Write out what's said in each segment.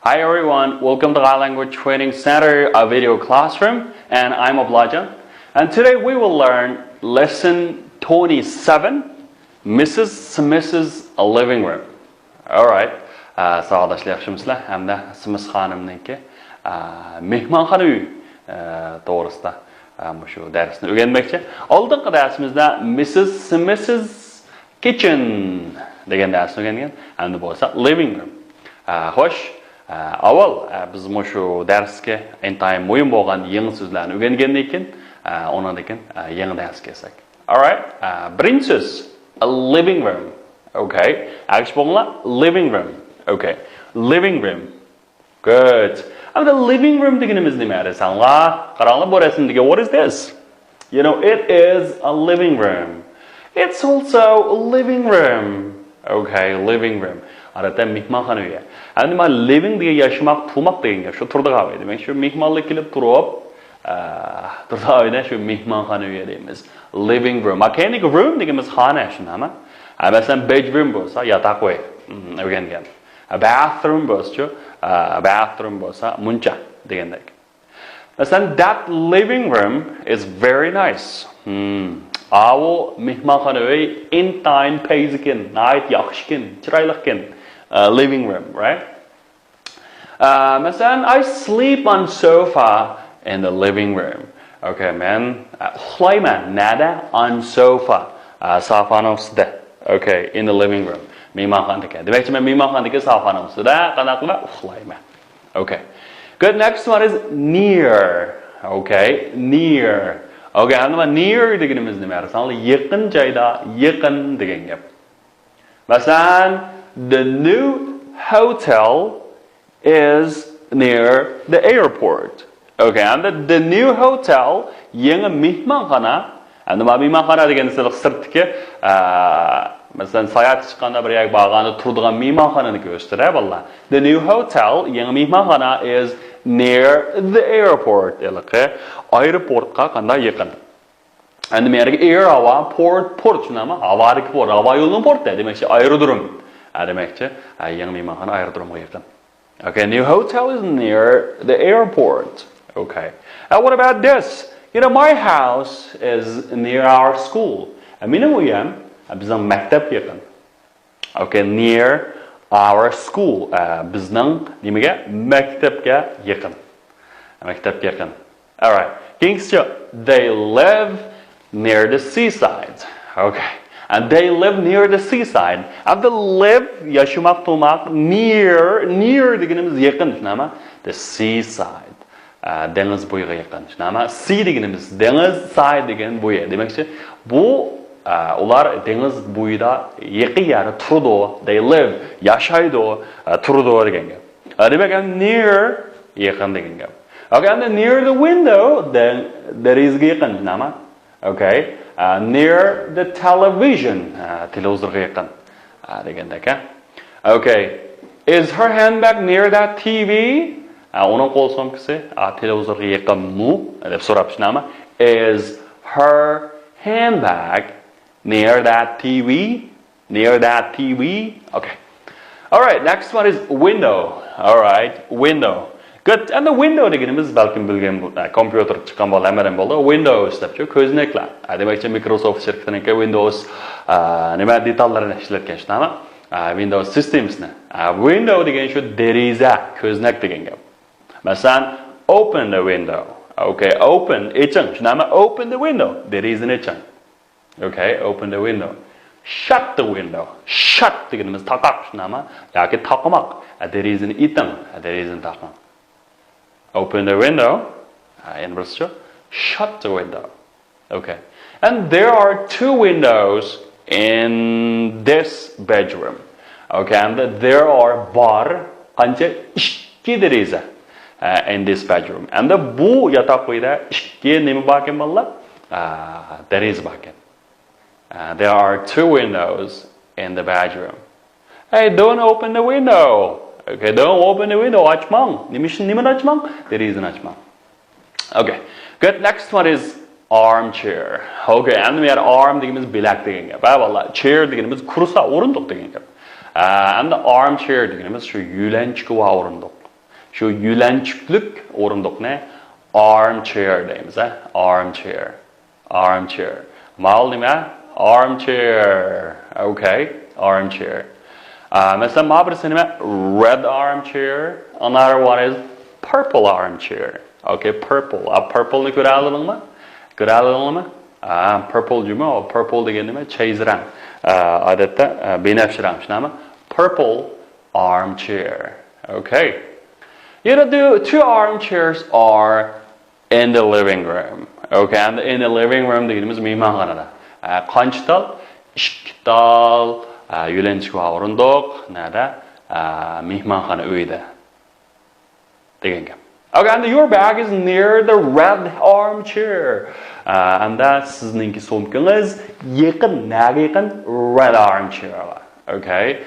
Hi everyone, welcome to our Language Training Center, a video classroom, and I'm Oblajan. And today we will learn lesson 27, Mrs. Smith's living room. Alright, sağdaşlar yaxşımısızlar? Hamda Smith xonimniki mehmonxona uy to'g'risida shu darsni o'rganmoqchi. Oldingi darsimizda Mrs. Smith's kitchen degan darsni o'rgangan. Endi bo'lsa living room. Xo'sh, avval biz shu darsga intayin muhim bo'lgan yangi so'zlarni o'rgangandan keyin undan keyin yangi darsga kelsak. Alright, birinchi so'z a living room. Okay, actually living room. Okay, living room. Good. And the living room deganimiz nima desanglar? Qaranglar bu rasmdagi what is this? You know, it is a living room. It's also a living room. Okay, living room. Arada mehmonxona uyi. Endi men living degan yashamoq, turmoq deganga shu turdi qolmaydi. Demak, shu mehmonlar kelib turib, turdi shu mehmonxona uyi deymiz. Living room. Mechanic room deganimiz xona shunami? Masalan, bedroom bo'lsa, yotoq uy. O'rgangan. Bathroom bo'lsa, muncha degandek. Masalan, that living room is very nice. Avu mehmonxona uy intayin payzikin, night yaxshikin, chiroylikin. Living room, right? Masalan, I sleep on sofa in the living room. Okay, man. Uxlayman nada on sofa. Sofaning ustida. Okay, in the living room. Mehmonxonada. Demakchi men mehmonxonadagi sofaning ustida qanaqa qilib uxlayman. Okay. Good. Next one is near. Okay, near. Okay, endi near deganimiz nima? Masalan, yaqin joyda, yaqin degan gap. Masalan, the new hotel is near the airport. Okay, and the new hotel, yangi mehmonxona, and mehmonxona degan so'z sirtki, masalan, sayohat chiqqanda bir yak borganda turadigan mehmonxonani ko'rsatadi, bolalar. The new hotel, yangi mehmonxona is near the airport. Ya'ni aeroportga qanday yaqin. Endi men air hava port shunami? Havolik port, havo yo'lining porti, demakchi aerodrom. Demakchi yangi mehmonxona aerodromga yaqin. Okay, new hotel is near the airport. Okay. What about this? You know, my house is near our school. Mening uyam bizning maktab yaqin. Okay, near our school. Bizning nimaga? Maktabga yaqin. Maktabga yaqin. All right. Keyingi they live near the seaside. Okay. And they live near the seaside. And the live yashamoq turmoq near deganimiz yaqin shunami? The seaside. Dengiz bo'yiga yaqin. Shunami? Sea deganimiz dengiz, side degan bo'yi. Demakchi bu ular dengiz bo'yida yaqin yeri turdi. They live, yashaydi, turdi degan gap. Demak, near yaqin degan gap. Okay, and then near the window, then there is yaqin shunami? Okay. Near the television, televizorga yaqin degandek. Okay, is her handbag near that TV? Uni qo'l sumkasi televizorga yaqinmi deb so'rabshnami? Is her handbag near that TV? Near that TV? Okay. All right, next one is window. All right, window. Good. And the window deganimiz balkim bilgan kompyuter chiqqan bolalardan bo'ldi. Windows debchi ko'znaklar. Demakchi Microsoft shirkatining Windows nima detallarini ishlatgan shunami? Windows Systemsni. Window degan shu deraza, ko'znak degan gap. Masalan, open the window. Okay, open, eching. Shunami? Open the window. Derazani eching. Okay, open the window. Shut the window. Shut deganimiz taqoq shunami? Yoki taqmoq. Derazani iting, derazani taqing. Open the window, in English, shut the window. Okay. And there are two windows in this bedroom. Okay, and there are bar qancha ikki deraza in this bedroom. And the bu yotoq uyda ikki nima bor ekan bolalar? Deraza bor ekan. There are two windows in the bedroom. Hey, don't open the window. Okay, don't open the window. Açmang. Nimani açmang? Derazani açmang. Okay. Good. Next one is armchair. Okay, endi men arm deganimiz belak degan gap. Vallahi chair deganimiz kursa o'rindiq degan gap. And the armchair deganimiz shu yulanchki va o'rindiq. Şu yülençüklük orunduk ne? Armchair deymiz, armchair. Armchair. Mal değil mi? Armchair. Okay, armchair. Mesela ma birisi nima? Red armchair. Another one is purple armchair. Okay, purple. Purple'ni ko'ra oladingmi? Ko'ra oladingmi? Purple juma, purple degan nima? Chayzrang. Odatda benafshrang shunami? Purple armchair. Okay. The two armchairs are in the living room. Okay, and in the living room deganimiz mehmonxonada. Qanchtal? 2 tal yulenchga o'rindiq, nada? Mehmonxona uyida. Degan gap. Okay, and your bag is near the red armchair. And that's sizninki sumkangiz yaqin, naga yaqin? Red armchair. Okay,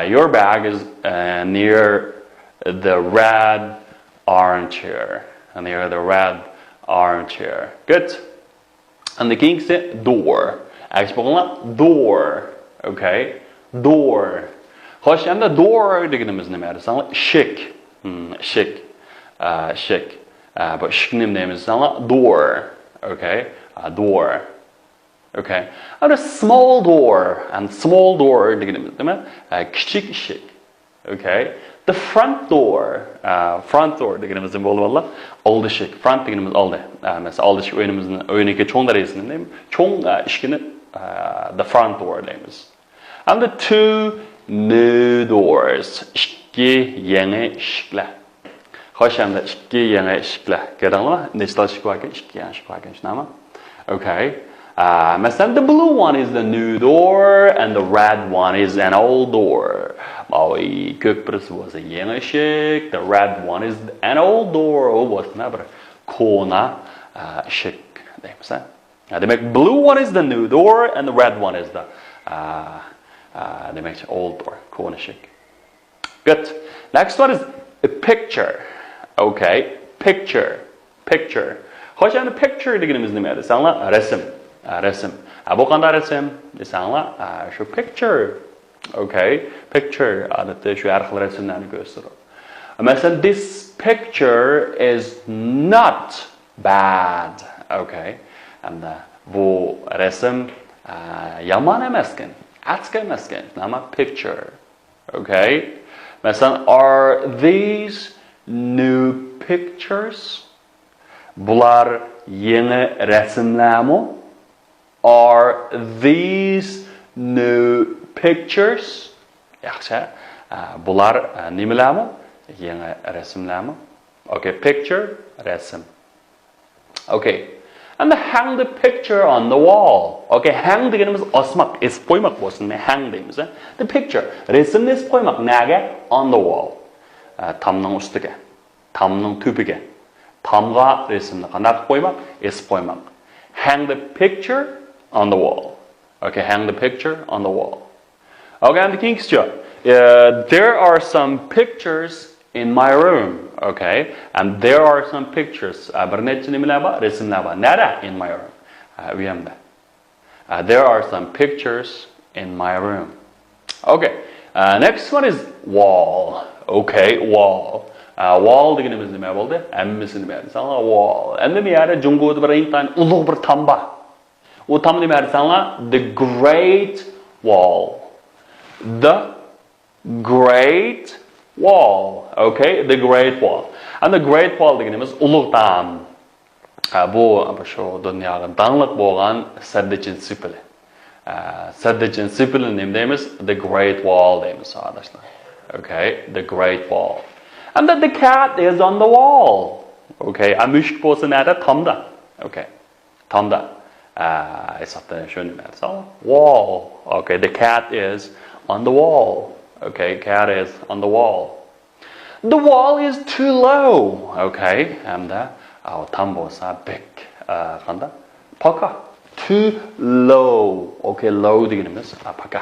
your bag is near the red armchair. Near the red armchair. Good. And the king said door. Actually, door. Okay, door. Hoş, and the door deganimiz nima? Shik. Shik. Shik. But shiknim neyimiz door. Okay, door. Okay, and a small door. And small door deganimiz nima? Kichik shik. Okay, the front door. Front door deganimiz nima bo'ldi valla? Oldi shik. Front deganimiz oldi. Mesela oldi shik o'yiniga cho'ng darajasini deymi? Cho'ng ishkini the front door deymiz. And the two new doors. Ikki yangi eshiklar. Xo'sh, hamda ikki yangi eshiklar. Ko'rdingizmi? Nechta eshik bor ekan? Ikki yangi eshik bor ekan, shunami? Okay. Masalan, the blue one is the new door and the red one is an old door. Ko'k birisi bo'lsa yangi eshik, the red one is an old door. U bo'lsa bir kona eshik deymiz. Demak, blue one is the new door and the red one is the demak old door, kona eshik. Good. Next one is a picture. Okay, picture. Picture. Xo'sh, endi picture deganimiz nima edi? Desanglar, rasm. Rasm. Bu qanday rasm? Desanglar, shu picture. Okay, picture. Odatda shu har xil rasmlarni ko'rsatadi. Masalan, this picture is not bad. Okay. And bu rasm yomon emaskan. Atska emaskan. Nima? Picture. Okay. Masalan, are these new pictures? Bular yangi rasmlarmi? Are these new pictures? Yaxshi. Bular nimalarmi? Yangi rasmlarmi? Okay, picture, rasm. Okay. And hang the picture on the wall. Okay, hang deganimiz osmoq, es qo'ymoq bo'lsin. Hang deymiz. The picture. Rasmni es qo'ymoq naga? On the wall. Tomning ustiga, tomning tubiga. Tomga rasmni qanday qo'ymoq? Es qo'ymoq. Hang the picture on the wall. Okay, hang the picture on the wall. Okay, and the king's job. There are some pictures in my room. Okay, and there are some pictures. Bir necha nimalar bor? Rasmlar bor. Nada in my room. Uyamda. There are some pictures in my room. Okay, next one is wall. Okay, wall. Wall deganimiz nima bo'ldi? Hammasi nima? Sanlar wall. Endi bu yerda Jungoda bir intan ulug' bir tom bor. U tom nima sanlar? The Great Wall. The Great Wall. Okay, the Great Wall. And the Great Wall deganimiz ulug' tom. Bu shu dunyoga dangliq bo'lgan saddichin sipili. Saddichin sipili nima deymiz? The Great Wall deymiz, arkadaşlar. Okay, the Great Wall. And then the cat is on the wall. Okay, mushuk bo'lsa nada? Tomda. Okay, tomda. Esatda shu nima? Wall. Okay, the cat is on the wall. Okay, cat is on the wall. The wall is too low. Okay, hamda tom bo'lsa big. Qanday? Paka. Too low. Okay, low deganimiz paka.